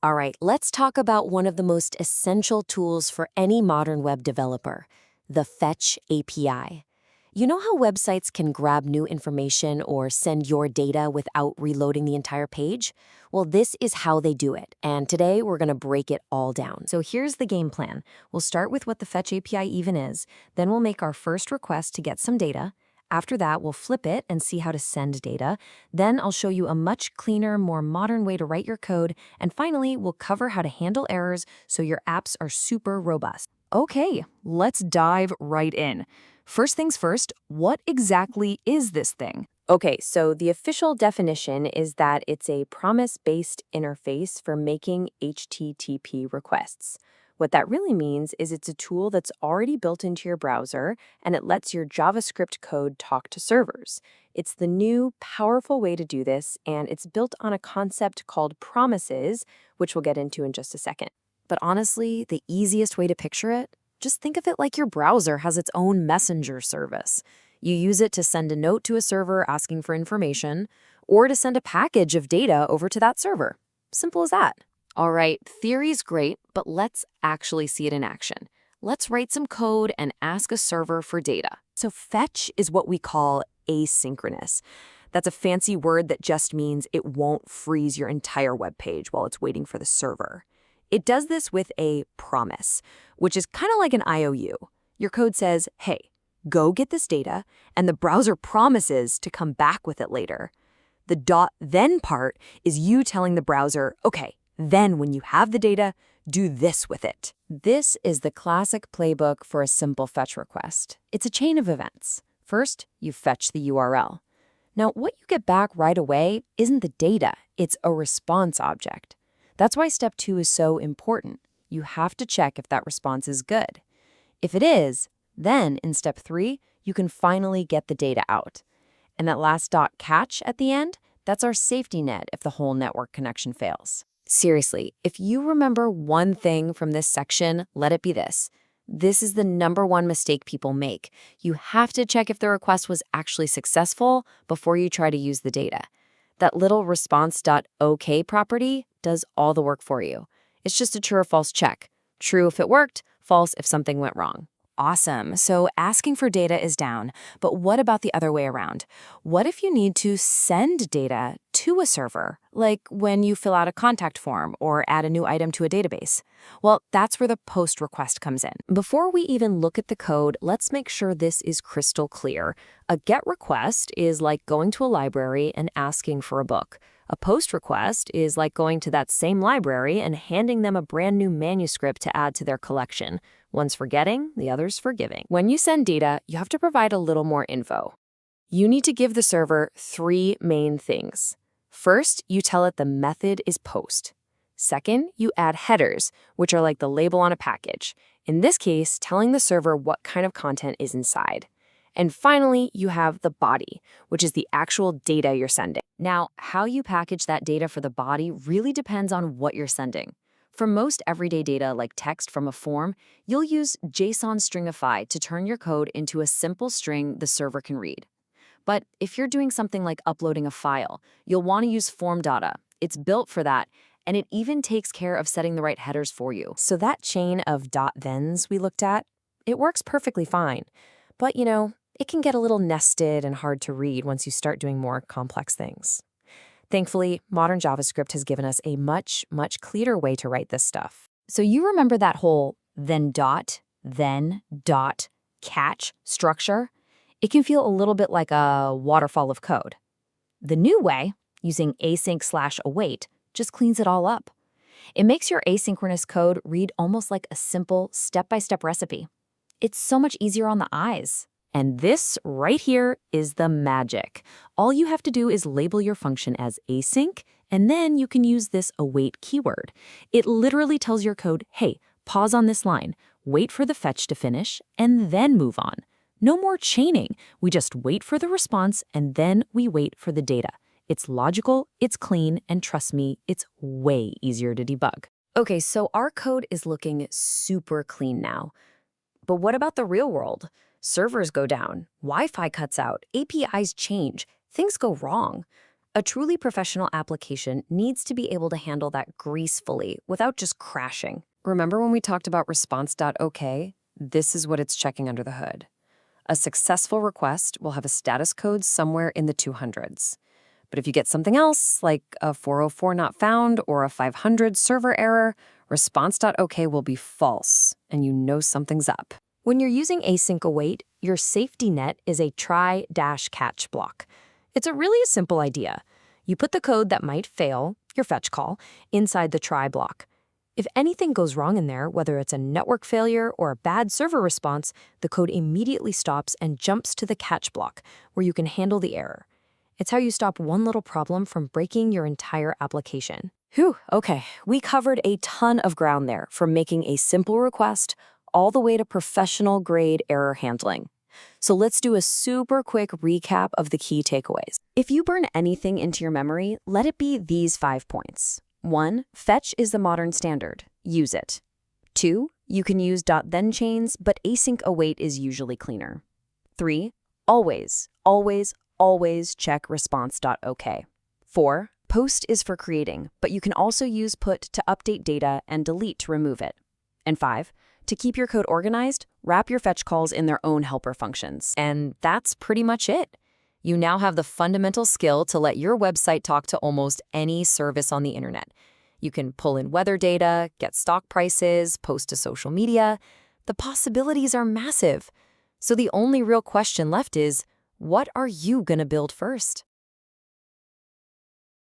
All right, let's talk about one of the most essential tools for any modern web developer, the Fetch API. You know how websites can grab new information or send your data without reloading the entire page? Well, this is how they do it, and today we're going to break it all down. So here's the game plan. We'll start with what the Fetch API even is, then we'll make our first request to get some data. After that, we'll flip it and see how to send data. Then I'll show you a much cleaner, more modern way to write your code. And finally, we'll cover how to handle errors so your apps are super robust. Okay, let's dive right in. First things first, what exactly is this thing? Okay, so the official definition is that it's a promise-based interface for making HTTP requests. What that really means is it's a tool that's already built into your browser, and it lets your JavaScript code talk to servers. It's the new, powerful way to do this, and it's built on a concept called promises, which we'll get into in just a second. But honestly, the easiest way to picture it? Just think of it like your browser has its own messenger service. You use it to send a note to a server asking for information, or to send a package of data over to that server. Simple as that. All right, theory's great, but let's actually see it in action. Let's write some code and ask a server for data. So fetch is what we call asynchronous. That's a fancy word that just means it won't freeze your entire web page while it's waiting for the server. It does this with a promise, which is kind of like an IOU. Your code says, hey, go get this data, and the browser promises to come back with it later. The .then part is you telling the browser, okay, then when you have the data, do this with it. This is the classic playbook for a simple fetch request. It's a chain of events. First, you fetch the URL. Now, what you get back right away isn't the data, it's a response object. That's why step 2 is so important. You have to check if that response is good. If it is, then in step 3, you can finally get the data out. And that last .catch at the end, that's our safety net if the whole network connection fails. Seriously, if you remember one thing from this section, let it be this. This is the #1 mistake people make. You have to check if the request was actually successful before you try to use the data. That little response.ok property does all the work for you. It's just a true or false check. True if it worked, false if something went wrong. Awesome. So asking for data is down, but what about the other way around? What if you need to send data to a server, like when you fill out a contact form or add a new item to a database? Well, that's where the post request comes in. Before we even look at the code, let's make sure this is crystal clear. A GET request is like going to a library and asking for a book. A post request is like going to that same library and handing them a brand new manuscript to add to their collection. One's for getting, the other's for giving. When you send data, you have to provide a little more info. You need to give the server 3 main things. First, you tell it the method is post. Second, you add headers, which are like the label on a package. In this case, telling the server what kind of content is inside. And finally, you have the body, which is the actual data you're sending. Now, how you package that data for the body really depends on what you're sending. For most everyday data, like text from a form, you'll use JSON stringify to turn your code into a simple string the server can read. But if you're doing something like uploading a file, you'll want to use form data. It's built for that, and it even takes care of setting the right headers for you. So that chain of .thens we looked at, it works perfectly fine. But, it can get a little nested and hard to read once you start doing more complex things. Thankfully, modern JavaScript has given us a much, much clearer way to write this stuff. So you remember that whole then catch structure? It can feel a little bit like a waterfall of code. The new way, using async/await, just cleans it all up. It makes your asynchronous code read almost like a simple step-by-step recipe. It's so much easier on the eyes. And this right here is the magic. All you have to do is label your function as async, and then you can use this await keyword. It literally tells your code, hey, pause on this line, wait for the fetch to finish, and then move on. No more chaining. We just wait for the response, and then we wait for the data. It's logical, it's clean, and trust me, it's way easier to debug. Okay, so our code is looking super clean now. But what about the real world? Servers go down, Wi-Fi cuts out, APIs change, things go wrong. A truly professional application needs to be able to handle that gracefully without just crashing. Remember when we talked about response.ok? This is what it's checking under the hood. A successful request will have a status code somewhere in the 200s. But if you get something else, like a 404 not found or a 500 server error, response.ok will be false, and you know something's up. When you're using async await, your safety net is a try-catch block. It's a really simple idea. You put the code that might fail, your fetch call, inside the try block. If anything goes wrong in there, whether it's a network failure or a bad server response, the code immediately stops and jumps to the catch block, where you can handle the error. It's how you stop one little problem from breaking your entire application. Whew, okay, we covered a ton of ground there, from making a simple request all the way to professional-grade error handling. So let's do a super quick recap of the key takeaways. If you burn anything into your memory, let it be these 5 points. 1. Fetch is the modern standard. Use it. 2. You can use .then chains, but async await is usually cleaner. 3. Always check response.ok. 4. Post is for creating, but you can also use put to update data and delete to remove it. And 5. To keep your code organized, wrap your fetch calls in their own helper functions. And that's pretty much it. You now have the fundamental skill to let your website talk to almost any service on the internet. You can pull in weather data, get stock prices, post to social media. The possibilities are massive. So the only real question left is, what are you going to build first?